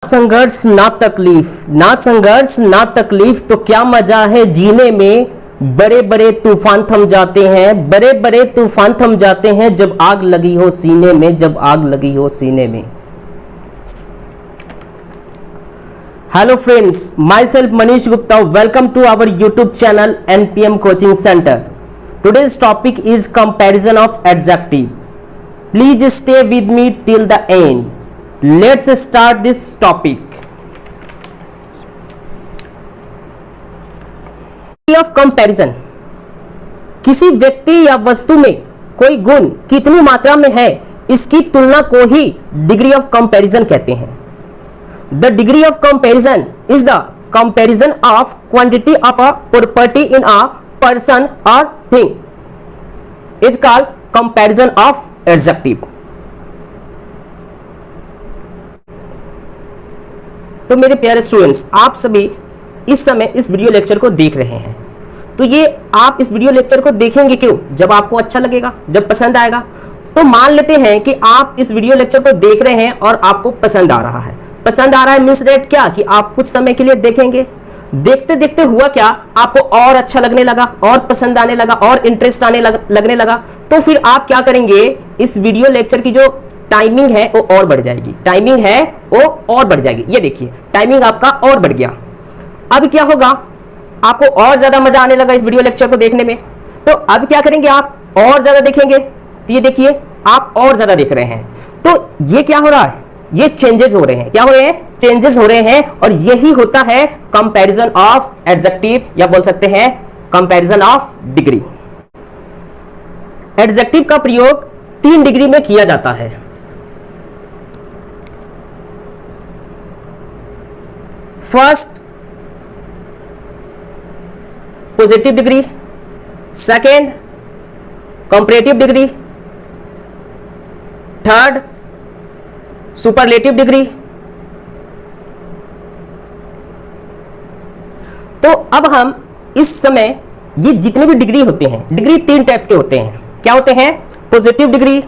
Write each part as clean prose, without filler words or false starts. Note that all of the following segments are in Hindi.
संघर्ष ना तकलीफ, ना संघर्ष ना तकलीफ तो क्या मजा है जीने में। बड़े बड़े तूफान थम जाते हैं, बड़े बड़े तूफान थम जाते हैं जब आग लगी हो सीने में, जब आग लगी हो सीने में। Hello friends, myself Manish Gupta, welcome to our YouTube channel NPM coaching centre. Today's topic is comparison of adjective. Please stay with me till the end. Let's start this topic. Of comparison, किसी व्यक्ति या वस्तु में कोई गुण कितनी मात्रा में है, इसकी तुलना को ही डिग्री ऑफ कंपैरिजन कहते हैं। The degree of comparison is the comparison of quantity of a property in a person और thing is called comparison of adjective. तो मेरे प्यारे स्टूडेंट्स, आप सभी इस समय इस वीडियो लेक्चर को देख रहे हैं, तो ये आप इस वीडियो लेक्चर को देखेंगे क्यों? जब आपको अच्छा लगेगा, जब पसंद आएगा। तो मान लेते हैं कि आप इस वीडियो लेक्चर को देख रहे हैं और आपको पसंद आ रहा है। पसंद आ रहा है मींस डेट क्या कि आप कुछ समय के लिए देखेंगे, देखते देखते हुआ क्या, आपको और अच्छा लगने लगा, और पसंद आने लगा, और इंटरेस्ट लगने लगा। तो फिर आप क्या करेंगे, इस वीडियो लेक्चर की जो टाइमिंग है वो और बढ़ जाएगी, टाइमिंग है वो और बढ़ जाएगी। ये देखिए, टाइमिंग आपका और बढ़ गया। अब क्या होगा, आपको और ज्यादा मजा आने लगा इस वीडियो लेक्चर को देखने में। तो अब क्या करेंगे, आप और ज्यादा देखेंगे। तो ये देखिए, आप और ज्यादा देख रहे हैं। तो ये क्या हो रहा है, ये चेंजेस हो रहे हैं। क्या हो रहे हैं? चेंजेस हो रहे हैं। और यही होता है कंपैरिजन ऑफ एडजेक्टिव, या बोल सकते हैं कंपैरिजन ऑफ डिग्री। एडजेक्टिव का प्रयोग 3 डिग्री में किया जाता है। First positive degree, second comparative degree, third superlative degree. तो अब हम इस समय ये जितने भी डिग्री होते हैं, डिग्री 3 टाइप्स के होते हैं। क्या होते हैं? पॉजिटिव डिग्री,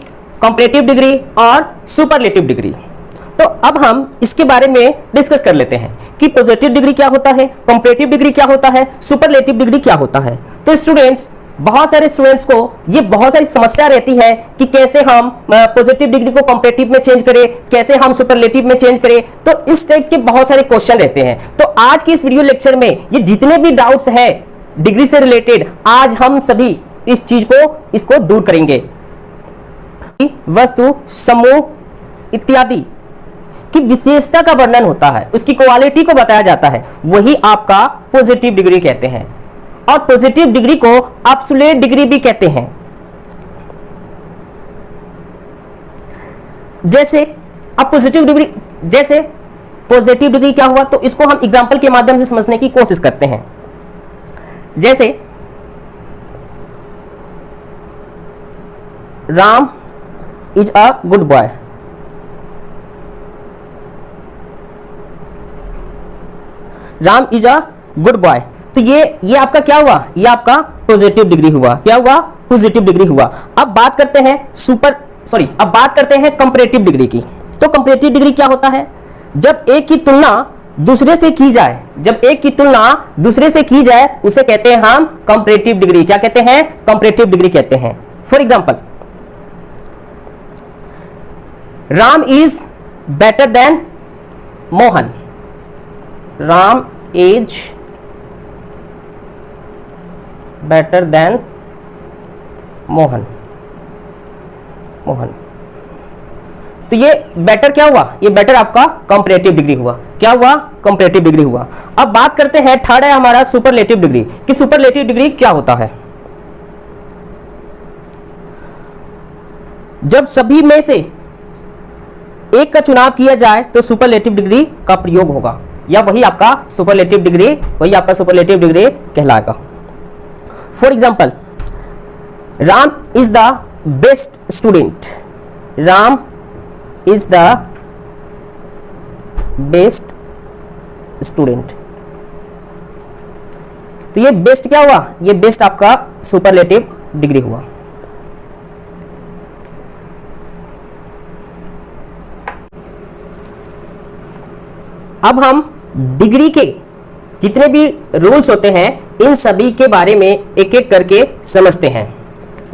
कंपैरेटिव डिग्री और सुपरलेटिव डिग्री। तो अब हम इसके बारे में डिस्कस कर लेते हैं कि पॉजिटिव डिग्री क्या होता है, कंपैरेटिव डिग्री क्या होता है, सुपरलेटिव डिग्री क्या होता है। तो स्टूडेंट्स, बहुत सारे स्टूडेंट्स को ये बहुत सारी समस्या रहती है कि कैसे हम पॉजिटिव डिग्री को कंपैरेटिव में चेंज करें, कैसे हम सुपरलेटिव में चेंज करें। तो इस टाइप्स के बहुत सारे क्वेश्चन रहते हैं। तो आज की इस वीडियो लेक्चर में ये जितने भी डाउट्स है डिग्री से रिलेटेड, आज हम सभी इस चीज को इसको दूर करेंगे। वस्तु, समूह इत्यादि की विशेषता का वर्णन होता है, उसकी क्वालिटी को बताया जाता है, वही आपका पॉजिटिव डिग्री कहते हैं। और पॉजिटिव डिग्री को एब्सोल्यूट डिग्री भी कहते हैं। जैसे अब पॉजिटिव डिग्री, जैसे पॉजिटिव डिग्री क्या हुआ, तो इसको हम एग्जांपल के माध्यम से समझने की कोशिश करते हैं। जैसे Ram is a good boy. Ram is a good boy. तो ये आपका क्या हुआ, ये आपका पॉजिटिव डिग्री हुआ। क्या हुआ? पॉजिटिव डिग्री हुआ। अब बात करते हैं अब बात करते हैं कंपैरेटिव डिग्री की। तो कंपैरेटिव डिग्री क्या होता है? जब एक की तुलना दूसरे से की जाए, जब एक की तुलना दूसरे से की जाए, उसे कहते हैं हम कंपैरेटिव डिग्री। क्या कहते हैं? कंपैरेटिव डिग्री कहते हैं। For example, Ram is better than Mohan. Ram is better than Mohan. तो ये बेटर क्या हुआ? ये बेटर आपका कंपैरेटिव डिग्री हुआ। क्या हुआ? कंपैरेटिव डिग्री हुआ। अब बात करते हैं, थर्ड है हमारा सुपरलेटिव डिग्री। कि सुपरलेटिव डिग्री क्या होता है? जब सभी में से एक का चुनाव किया जाए तो सुपरलेटिव डिग्री का प्रयोग होगा, या वही आपका सुपरलेटिव डिग्री कहलाएगा। For example, Ram is the best student. Ram is the best student. तो ये बेस्ट क्या हुआ? ये बेस्ट आपका सुपरलेटिव डिग्री हुआ। अब हम डिग्री के जितने भी रूल्स होते हैं इन सभी के बारे में एक एक करके समझते हैं।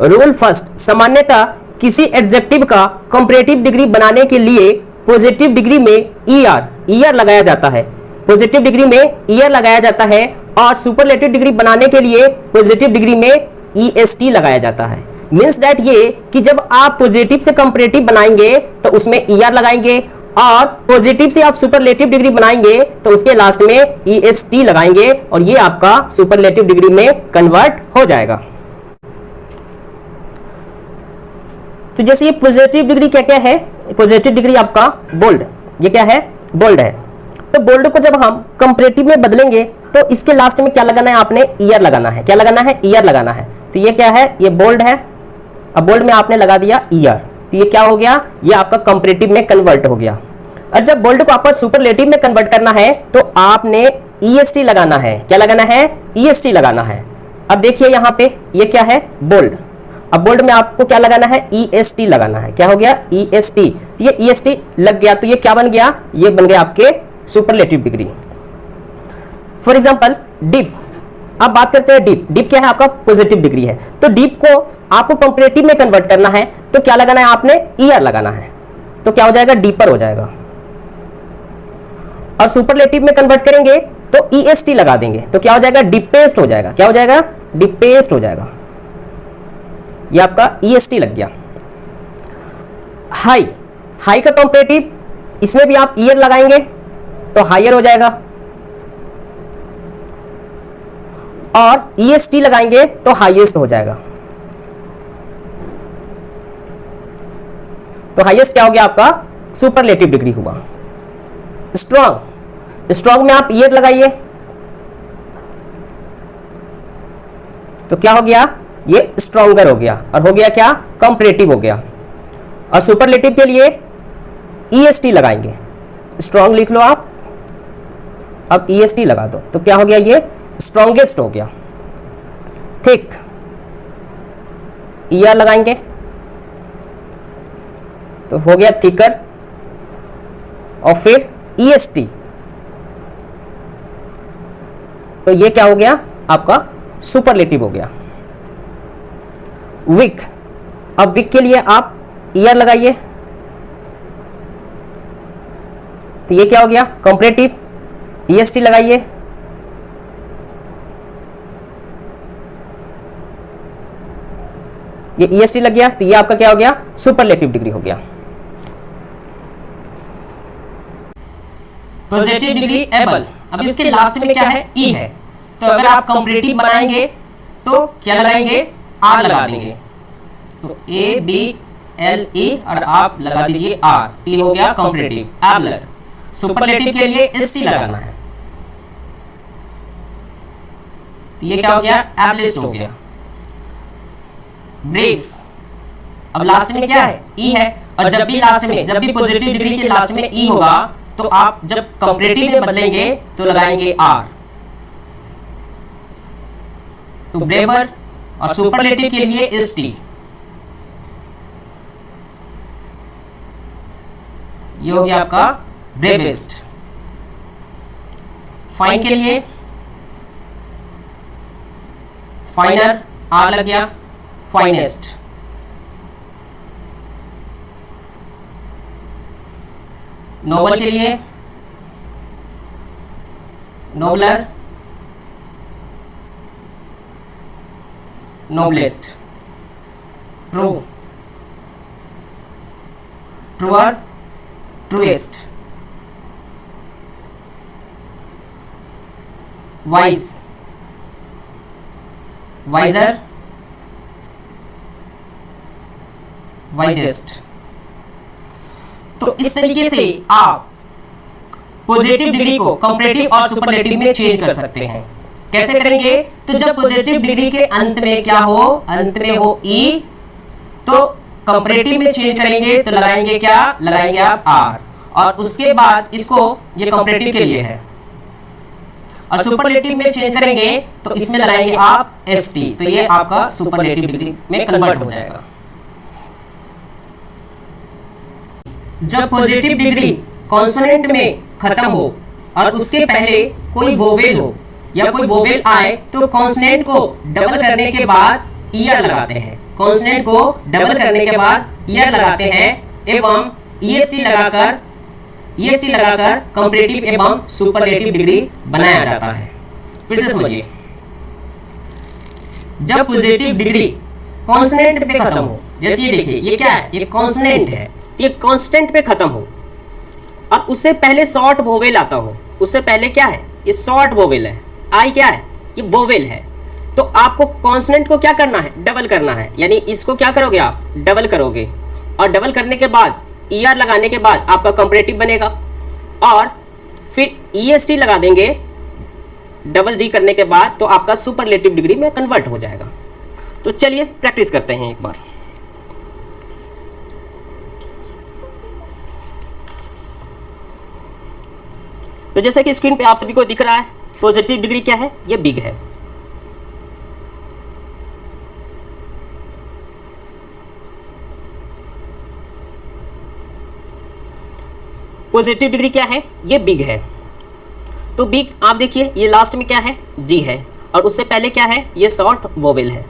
रूल फर्स्ट, सामान्यतः किसी एडजेक्टिव का कंपैरेटिव डिग्री बनाने के लिए पॉजिटिव डिग्री में ईआर लगाया जाता है। पॉजिटिव डिग्री में ईआर लगाया जाता है और सुपरलेटिव डिग्री बनाने के लिए पॉजिटिव डिग्री में ईएसटी लगाया जाता है। मीन्स दैट ये कि जब आप पॉजिटिव से कंपैरेटिव बनाएंगे तो उसमें ईआर लगाएंगे और पॉजिटिव से आप सुपरलेटिव डिग्री बनाएंगे तो उसके लास्ट में ईएसटी लगाएंगे और ये आपका सुपरलेटिव डिग्री में कन्वर्ट हो जाएगा। तो जैसे ये पॉजिटिव डिग्री क्या क्या है, पॉजिटिव डिग्री आपका बोल्ड, ये क्या है, बोल्ड है। तो बोल्ड को जब हम कंपैरेटिव में बदलेंगे तो इसके लास्ट में क्या लगाना है, आपने ईआर लगाना है। क्या लगाना है, ईआर लगाना है। तो ये क्या है, ये बोल्ड है। अब बोल्ड में आपने लगा दिया ईआर, तो ये क्या हो गया, ये आपका कंपैरेटिव में कन्वर्ट हो गया। और जब बोल्ड को आपको सुपरलेटिव में कन्वर्ट करना है तो आपने ईएसटी लगाना है। क्या लगाना है, ईएसटी लगाना है। अब देखिए यहाँ पे ये क्या है, बोल्ड। अब बोल्ड में आपको क्या लगाना है, ईएसटी लगाना है। क्या हो गया, ईएसटी। ये ईएसटी लग गया तो ये क्या बन गया, ये बन गया आपके superlative degree. For example deep, अब बात करते हैं डीप। डीप क्या है, आपका पॉजिटिव डिग्री है। तो डीप को आपको कंपैरेटिव में कन्वर्ट करना है तो क्या लगाना है, आपने ईआर लगाना है। तो क्या हो जाएगा, डीपर हो जाएगा। और सुपरलेटिव में कन्वर्ट करेंगे तो ईएसटी लगा देंगे तो क्या हो जाएगा, डीपेस्ट हो जाएगा। क्या हो जाएगा, डीपेस्ट हो जाएगा। ये आपका ईएसटी लग गया। हाई, हाई का कंपैरेटिव, इसमें भी आप ईयर लगाएंगे तो हायर हो जाएगा और ईएसटी लगाएंगे तो हाईएस्ट हो जाएगा। तो हाईएस्ट क्या हो गया, आपका सुपरलेटिव डिग्री हुआ। स्ट्रॉन्ग, स्ट्रॉन्ग में आप ईयर लगाइए तो क्या हो गया, ये स्ट्रॉन्गर हो गया और हो गया क्या, कंपैरेटिव हो गया। और सुपरलेटिव के लिए ईएसटी लगाएंगे। स्ट्रॉन्ग लिख लो आप, अब ईएसटी लगा दो तो क्या हो गया, ये स्ट्रॉन्गेस्ट हो गया। थिक, ईआर लगाएंगे तो हो गया थिकर और फिर ईएसटी तो ये क्या हो गया, आपका सुपरलेटिव हो गया। वीक, अब वीक के लिए आप ईआर लगाइए तो ये क्या हो गया, कंपैरेटिव। ईएसटी लगाइए ये ईएसटी लग गया तो ये आपका क्या हो गया, सुपरलेटिव डिग्री हो गया। पॉजिटिव डिग्री एबल, अब इसके लास्ट में क्या है, ई है। तो अगर आप कंपैरेटिव बनाएंगे तो क्या लगाएंगे, आर लगा देंगे। तो ए बी एल ई और आप लगा दीजिए आर, तो ये हो गया कंपैरेटिव एबलर। सुपरलेटिव के लिए एसटी लगाना है तो ये क्या हो गया, एबलिस्ट हो गया। ब्रेव, अब लास्ट में क्या है, ई है। और जब भी लास्ट में, जब भी पॉजिटिव डिग्री के लास्ट में ई होगा तो आप जब कंपैरेटिव में बदलेंगे तो लगाएंगे आर। तो ब्रेवर और सुपरलेटिव के लिए एसटी, ये हो गया आपका ब्रेवेस्ट। फाइन के लिए फाइनर, आर लग गया, फाइनेस्ट। नोबल के लिए nobler, noblest. True, truer, truest. Wise, wiser, wisest. तो इस तरीके से आप पॉजिटिव डिग्री को कंपैरेटिव और सुपरलेटिव में चेंज कर सकते हैं। कैसे करेंगे, तो जब पॉजिटिव डिग्री के अंत में क्या हो, अंत में हो ई, तो कंपैरेटिव में चेंज करेंगे तो लगाएंगे क्या, लगाएंगे आप आर। और उसके बाद इसको, ये कंपैरेटिव के लिए है, और सुपरलेटिव में चेंज करेंगे तो इसमें लगाएंगे आप एसटी, तो ये आपका सुपरलेटिव डिग्री में कन्वर्ट हो जाएगा। जब पॉजिटिव डिग्री कॉन्सोनेंट में खत्म हो और उसके पहले कोई वोवेल हो या कोई वोवेल आए तो कॉन्सोनेंट को डबल करने के बाद ईआर लगाते हैं। कॉन्सोनेंट को डबल करने के बाद ईआर लगाते हैं एवं ईएसटी लगाकर कंपैरेटिव एवं सुपरलेटिव डिग्री बनाया जाता है। फिर से समझिए, जब पॉजिटिव डिग्री कॉन्सोनेंट पे खत्म हो, जैसे ये देखिए ये क्या है, ये कॉन्सोनेंट है, ये कांस्टेंट पे खत्म हो और उससे पहले शॉर्ट वोवेल आता हो, उससे पहले क्या है, ये शॉर्ट वोवेल है, आई क्या है, ये वोवेल है, तो आपको कॉन्सोनेंट को क्या करना है, डबल करना है। यानी इसको क्या करोगे आप, डबल करोगे और डबल करने के बाद ईआर लगाने के बाद आपका कंपैरेटिव बनेगा और फिर ईएसटी लगा देंगे डबल जी करने के बाद, तो आपका सुपरलेटिव डिग्री में कन्वर्ट हो जाएगा। तो चलिए प्रैक्टिस करते हैं एक बार। तो जैसे कि स्क्रीन पे आप सभी को दिख रहा है, पॉजिटिव डिग्री क्या है, ये बिग है। पॉजिटिव डिग्री क्या है, ये बिग है। तो बिग आप देखिए ये लास्ट में क्या है, जी है, और उससे पहले क्या है, ये शॉर्ट वोवेल है।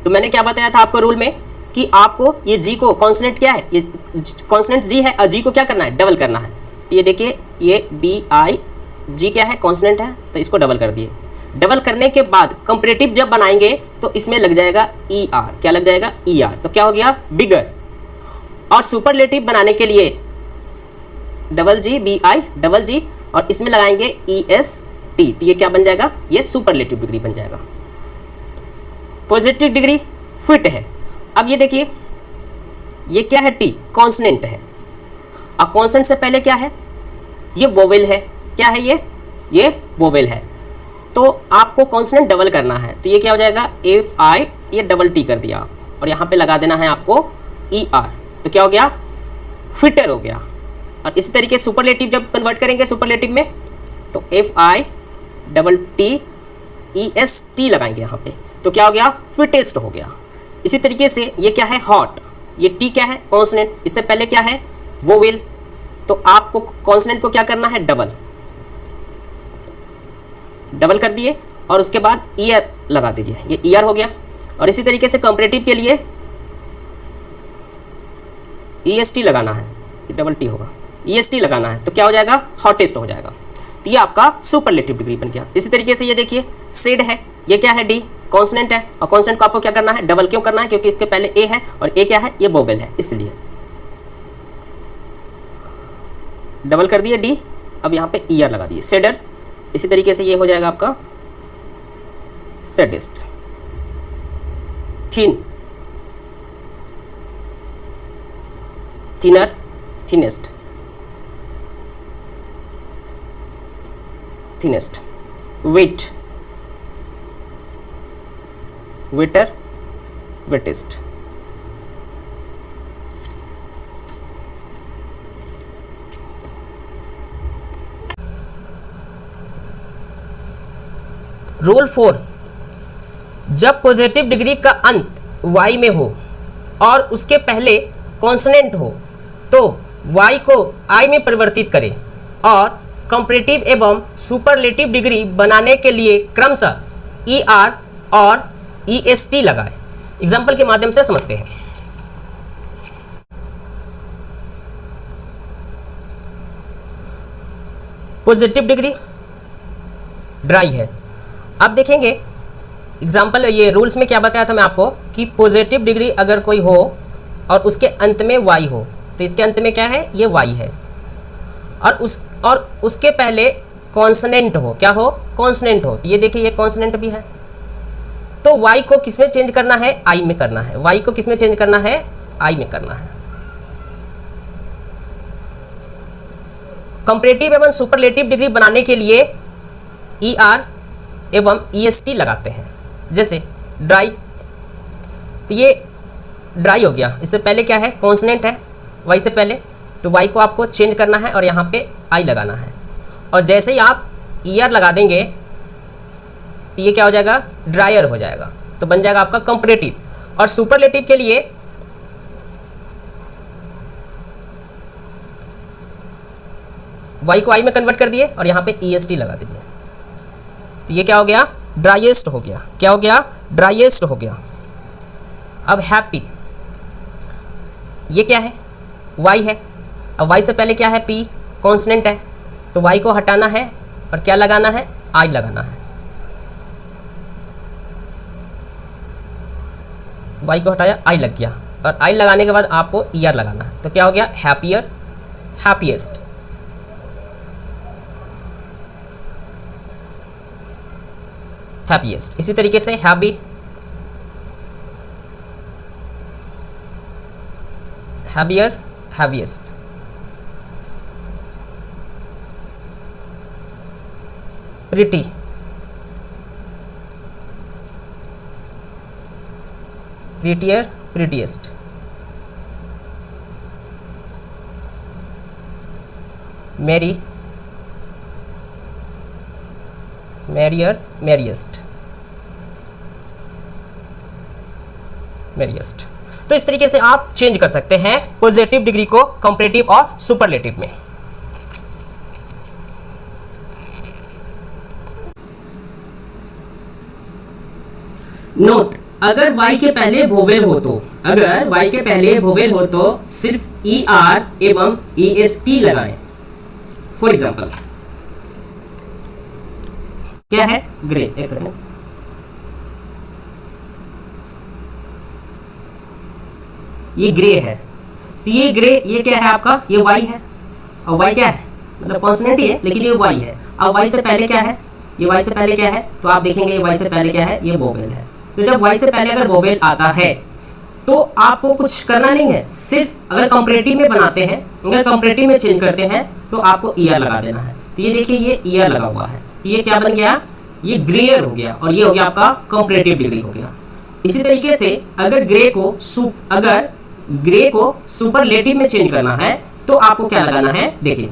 तो मैंने क्या बताया था आपको रूल में कि आपको ये जी को, कॉन्सोनेंट क्या है, ये कॉन्सोनेंट जी है और जी को क्या करना है, डबल करना है। तो ये देखिए ये बी आई जी क्या है, कॉन्सोनेंट है, तो इसको डबल कर दिए। डबल करने के बाद कंपैरेटिव जब बनाएंगे तो इसमें लग जाएगा ई आर, क्या लग जाएगा, ई आर, तो क्या हो गया, बिगर। और सुपरलेटिव बनाने के लिए double G, B I double G, और इसमें लगाएंगे ई एस टी, तो ये क्या बन जाएगा, ये सुपरलेटिव डिग्री बन जाएगा। पॉजिटिव डिग्री फिट है। अब ये देखिए ये क्या है, टी कॉन्सोनेंट है और कॉन्सोनेंट से पहले क्या है, ये वोवेल है, क्या है ये वोवेल है। तो आपको कॉन्सोनेंट डबल करना है, तो ये क्या हो जाएगा, एफ आई, ये डबल टी कर दिया और यहाँ पे लगा देना है आपको ई आर, तो क्या हो गया, फिटर हो गया। और इसी तरीके सुपरलेटिव जब कन्वर्ट करेंगे सुपरलेटिव में, तो F I double T E S T लगाएंगे यहाँ पे, तो क्या हो गया, फिटेस्ट हो गया। इसी तरीके से ये क्या है, हॉट, ये टी क्या है, कॉन्सोनेंट, इससे पहले क्या है, वोवेल, तो आपको कॉन्सोनेंट को क्या करना है, डबल कर दिए और उसके बाद ईयर लगा दीजिए, ये ईयर हो गया। और इसी तरीके से कंपैरेटिव के लिए ईएसटी लगाना है, डबल टी होगा, ईएसटी लगाना है, तो क्या हो जाएगा, हॉटेस्ट हो जाएगा। तो ये आपका सुपरलेटिव डिग्री बन गया। इसी तरीके से ये देखिए सेड है, ये क्या है, डी कॉन्सोनेंट है, और कॉन्सोनेंट को आपको क्या करना है, डबल क्यों करना है, क्योंकि इसके पहले ए है और ए क्या है, ये वोवेल है, इसलिए डबल कर दिए डी, अब यहाँ पे ईयर लगा दिए, सेडर। इसी तरीके से ये हो जाएगा आपका saddest. Thin, thinner, thinnest, thinnest. Wet, wetter, wettest. Rule 4, जब पॉजिटिव डिग्री का अंत y में हो और उसके पहले कॉन्सोनेंट हो तो y को i में परिवर्तित करें और कंपैरेटिव एवं सुपरलेटिव डिग्री बनाने के लिए क्रमशः ER और EST लगाएं। एग्जाम्पल के माध्यम से समझते हैं। पॉजिटिव डिग्री ड्राई है। आप देखेंगे एग्जाम्पल, ये रूल्स में क्या बताया था मैं आपको कि पॉजिटिव डिग्री अगर कोई हो और उसके अंत में y हो, तो इसके अंत में क्या है, ये y है, और उसके पहले कॉन्सोनेंट हो, क्या हो, कॉन्सोनेंट हो, तो ये देखिए ये कॉन्सोनेंट भी है। तो y को किस में चेंज करना है, i में करना है, y को किस में चेंज करना है, i में करना है। कंपैरेटिव एवं सुपरलेटिव डिग्री बनाने के लिए ER एवं EST लगाते हैं। जैसे ड्राई, तो ये ड्राई हो गया, इससे पहले क्या है, कॉन्सोनेंट है y से पहले, तो y को आपको चेंज करना है और यहाँ पे i लगाना है। और जैसे ही आप ER लगा देंगे तो ये क्या हो जाएगा, ड्रायर हो जाएगा, तो बन जाएगा आपका कंपैरेटिव। और सुपरलेटिव के लिए वाई को आई में कन्वर्ट कर दिए और यहाँ पे EST लगा दीजिए, तो ये क्या हो गया, ड्राइएस्ट हो गया। क्या हो गया, ड्राइएस्ट हो गया। अब हैप्पी, ये क्या है, वाई है। अब वाई से पहले क्या है, पी कॉन्स्टेंट है, तो वाई को हटाना है और क्या लगाना है, आई लगाना है। वाई को हटाया, आई लग गया, और आई लगाने के बाद आपको ईयर लगाना है, तो क्या हो गया, हैप्पियर, हैप्पीएस्ट। हैप्पीएस्ट। इसी तरीके से happy, happier, happiest. Pretty, prettier, prettiest. Merry, merrier, merriest, merriest. तो इस तरीके से आप चेंज कर सकते हैं पॉजिटिव डिग्री को कंपैरेटिव और सुपरलेटिव में। नोट, अगर y के पहले वोवेल हो तो, अगर y के पहले वोवेल हो तो सिर्फ ER एवं EST लगाएं। फॉर एग्जाम्पल क्या है, ग्रे, एक सेकंड, ये ग्रे है, तो ये ग्रे, ये क्या है आपका, ये y है, और y क्या है, मतलब कॉन्स्टेंट ही है लेकिन ये y है। अब y से पहले क्या है, ये y से पहले क्या है, तो आप देखेंगे ये y से पहले क्या है, ये वोवेल है। तो जब y से पहले अगर वोवेल आता है तो आपको कुछ करना नहीं है, सिर्फ अगर कंपैरेटिव में बनाते हैं, अगर कंपैरेटिव में चेंज करते हैं तो आपको ईयर लगा देना है। तो ये देखिए, ये ईयर लगा हुआ है, तो ये क्या बन गया, ये ग्रेयर हो गया, और ये हो गया आपका कंपैरेटिव डिग्री हो गया। इसी तरीके से अगर ग्रे को सुपरलेटिव में चेंज करना है तो आपको क्या लगाना है, देखिए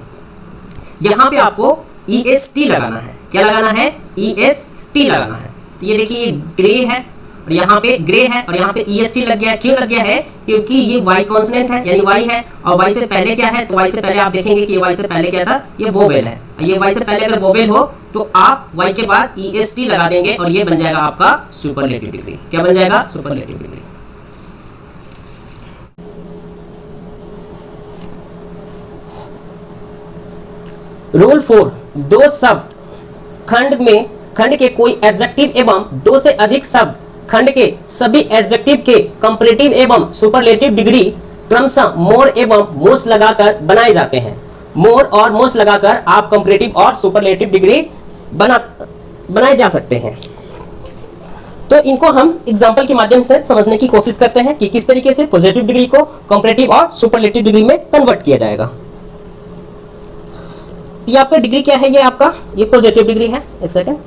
यहाँ पे आपको EST लगाना है। क्या लगाना है, EST लगाना है। तो ये देखिए, ये ग्रे है और यहाँ पे ग्रे है और यहाँ पे EST लग गया है। क्यों लग गया है, क्योंकि ये y कांस्टेंट है, यानी y है, और y से पहले क्या है, तो y से पहले आप देखेंगे कि y से पहले क्या था, ये वोवेल है। ये y से पहले अगर वोवेल हो तो आप y के बाद EST लगा देंगे और ये बन जाएगा आपका सुपरलेटिव डिग्री। क्या बन जाएगा, सुपरलेटिव डिग्री। रूल 4, दो शब्द खंड के कोई एडजेक्टिव एवं दो से अधिक शब्द खंड के सभी एडजेक्टिव के कंपैरेटिव एवं सुपरलेटिव डिग्री क्रमशः मोर एवं मोस्ट लगाकर बनाए जाते हैं। मोर और मोस्ट लगाकर आप कंपैरेटिव और सुपरलेटिव डिग्री बनाए जा सकते हैं। तो इनको हम एग्जांपल के माध्यम से समझने की कोशिश करते हैं कि किस तरीके से पॉजिटिव डिग्री को कंपैरेटिव और सुपरलेटिव डिग्री में कन्वर्ट किया जाएगा। ये आपका डिग्री क्या है, ये आपका ये पॉजिटिव डिग्री है। एक सेकंड,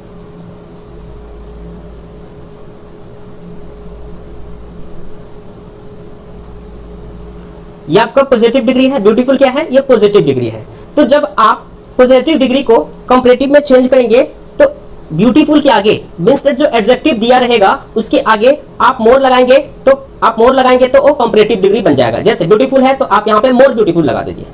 ये आपका पॉजिटिव डिग्री है। ब्यूटीफुल क्या है, ये पॉजिटिव डिग्री है। तो जब आप पॉजिटिव डिग्री को कंपैरेटिव में चेंज करेंगे तो ब्यूटीफुल के आगे मींस जो एडजेक्टिव दिया रहेगा उसके आगे आप मोर लगाएंगे, तो वो कंपैरेटिव डिग्री बन जाएगा। जैसे ब्यूटीफुल है तो आप यहाँ पे मोर ब्यूटीफुल लगा दीजिए।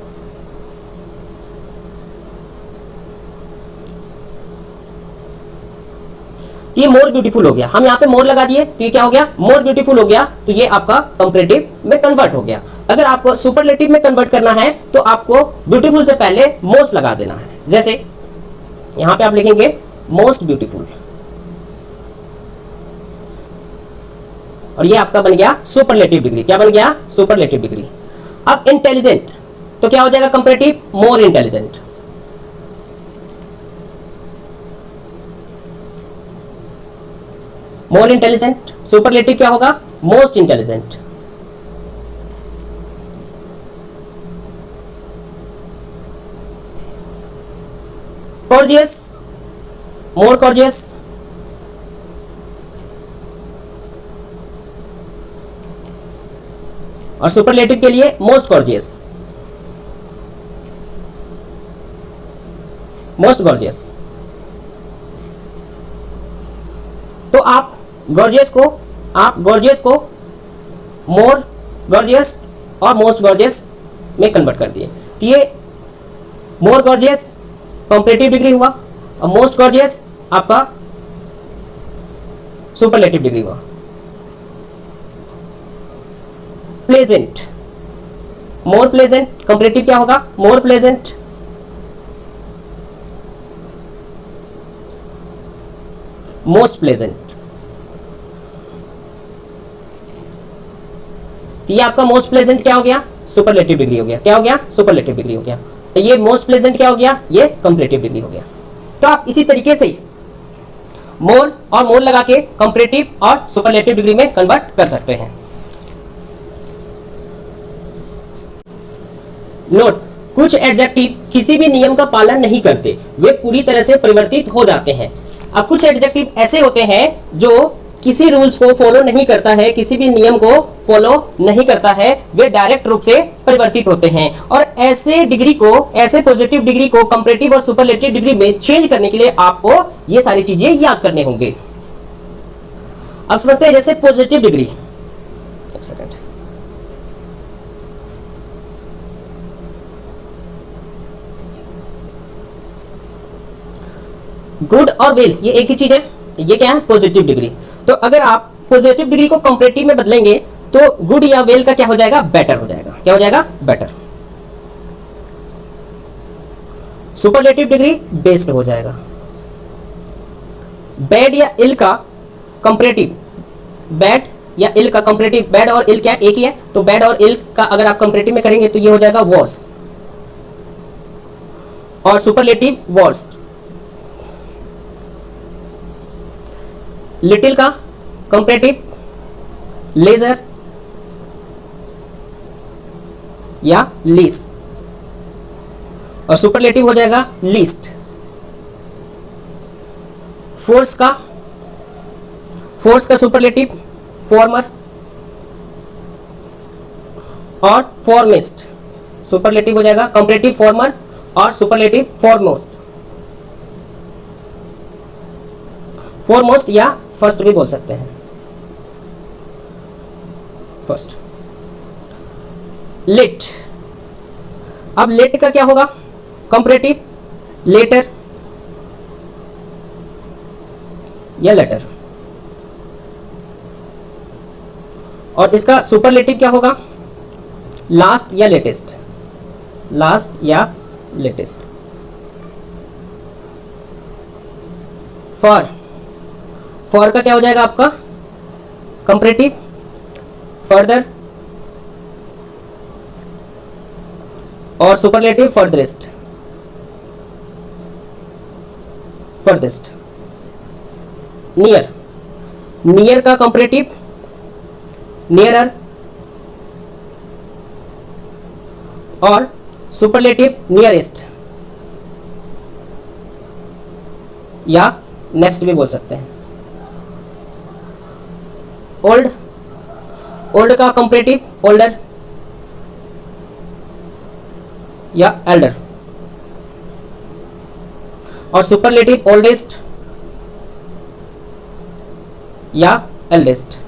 ये मोर ब्यूटीफुल हो गया, हम यहाँ पे मोर लगा दिए तो ये क्या हो गया, मोर ब्यूटीफुल हो गया। तो ये आपका कंपैरेटिव में कन्वर्ट हो गया। अगर आपको सुपरलेटिव में कन्वर्ट करना है तो आपको ब्यूटीफुल से पहले मोस्ट लगा देना है। जैसे यहाँ पे आप लिखेंगे मोस्ट ब्यूटीफुल, और ये आपका बन गया सुपरलेटिव डिग्री। क्या बन गया, सुपरलेटिव डिग्री। अब इंटेलिजेंट, तो क्या हो जाएगा comparative, more intelligent. More intelligent, superlative क्या होगा, मोस्ट इंटेलिजेंट। कॉर्जियस, मोर कॉर्जियस। और सुपरलेटिव के लिए मोस्ट कॉर्जियस, मोस्ट गॉर्जियस। तो आप गॉर्जियस को मोर गॉर्जियस और मोस्ट गॉर्जियस में कन्वर्ट कर दिए। तो ये मोर गॉर्जियस कंपैरेटिव डिग्री हुआ, और मोस्ट गॉर्जियस आपका सुपरलेटिव डिग्री हुआ। प्लेजेंट, मोर प्लेजेंट, कंपैरेटिव क्या होगा, मोर प्लेजेंट। मोस्ट प्लेजेंट, ये आपका मोस्ट प्लेजेंट क्या हो गया, सुपरलेटिव डिग्री हो गया। क्या हो गया, सुपरलेटिव डिग्री हो गया। तो ये मोस्ट प्लेजेंट क्या हो गया, ये कंपैरेटिव डिग्री हो गया। तो आप इसी तरीके से मोर और मोर लगा के कंपैरेटिव और सुपरलेटिव डिग्री में कन्वर्ट कर सकते हैं। नोट, कुछ एडजेक्टिव किसी भी नियम का पालन नहीं करते, वे पूरी तरह से परिवर्तित हो जाते हैं। अब कुछ एडजेक्टिव ऐसे होते हैं जो किसी रूल्स को फॉलो नहीं करता है, किसी भी नियम को फॉलो नहीं करता है, वे डायरेक्ट रूप से परिवर्तित होते हैं। और ऐसे डिग्री को, ऐसे पॉजिटिव डिग्री को कंपैरेटिव और सुपरलेटिव डिग्री में चेंज करने के लिए आपको ये सारी चीजें याद करने होंगे। अब समझते हैं जैसे पॉजिटिव डिग्री। एक सेकंड, गुड और वेल ये एक ही चीज है, ये क्या है, पॉजिटिव डिग्री। तो अगर आप पॉजिटिव डिग्री को कंपैरेटिव में बदलेंगे तो गुड या वेल का क्या हो जाएगा, बेटर हो जाएगा। क्या हो जाएगा, बेटर। सुपरलेटिव डिग्री बेस्ट हो जाएगा। बैड या इल का कंपैरेटिव, बैड या इल का कंपैरेटिव, बैड और इल क्या एक ही है, तो बैड और इल का अगर आप कंपैरेटिव में करेंगे तो ये हो जाएगा वर्स, और सुपरलेटिव वर्स्ट। लिटिल का कंपैरेटिव लेजर या लीस, और सुपरलेटिव हो जाएगा लीस्ट। फोर्स का सुपरलेटिव फॉर्मर और फॉरमेस्ट, सुपरलेटिव हो जाएगा कंपैरेटिव फॉर्मर और सुपरलेटिव फॉरमोस्ट। फॉरमोस्ट या फर्स्ट भी बोल सकते हैं, फर्स्ट। लेट, अब लेट का क्या होगा, कंपैरेटिव लेटर या लेटर, और इसका सुपरलेटिव क्या होगा, लास्ट या लेटेस्ट, लास्ट या लेटेस्ट। फॉर का क्या हो जाएगा आपका, कंपैरेटिव फर्दर और सुपरलेटिव फर्दरेस्ट, फर्देस्ट। नियर का कंपैरेटिव नियरर और सुपरलेटिव नियरेस्ट या नेक्स्ट भी बोल सकते हैं। ओल्ड का कंपैरेटिव ओल्डर या एल्डर, और सुपरलेटिव ओल्डेस्ट या एल्डेस्ट,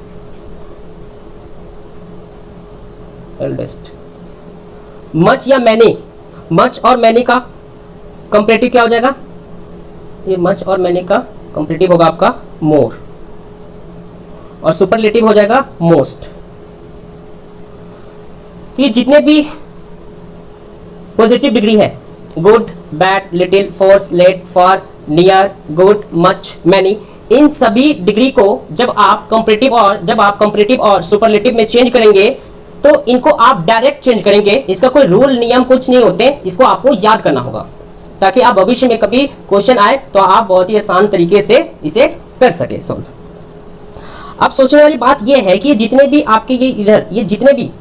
एल्डेस्ट। मच या मैनी, मच और मैनी का कंपैरेटिव क्या हो जाएगा, ये मच और मैनी का कंपैरेटिव होगा आपका मोर, और सुपरलेटिव हो जाएगा मोस्ट। तो ये जितने भी पॉजिटिव डिग्री है, good, bad, little, force, late, far, near, good, much, many, इन सभी डिग्री को जब आप कंपैरेटिव और सुपरलेटिव में चेंज करेंगे तो इनको आप डायरेक्ट चेंज करेंगे। इसका कोई रूल नियम कुछ नहीं होते, इसको आपको याद करना होगा ताकि आप भविष्य में कभी क्वेश्चन आए तो आप बहुत ही आसान तरीके से इसे कर सके सॉल्व। अब सोचने वाली बात यह है कि जितने भी आपके ये जितने भी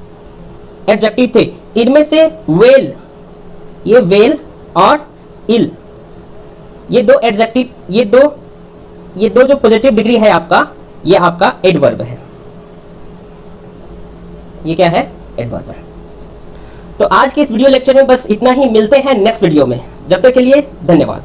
एडजेक्टिव थे, इनमें से वेल, ये वेल और इल, ये दो एडजेक्टिव, ये दो जो पॉजिटिव डिग्री है आपका, ये आपका एडवर्ब है। ये क्या है, एडवर्ब है। तो आज के इस वीडियो लेक्चर में बस इतना ही, मिलते हैं नेक्स्ट वीडियो में। जब तक के लिए धन्यवाद।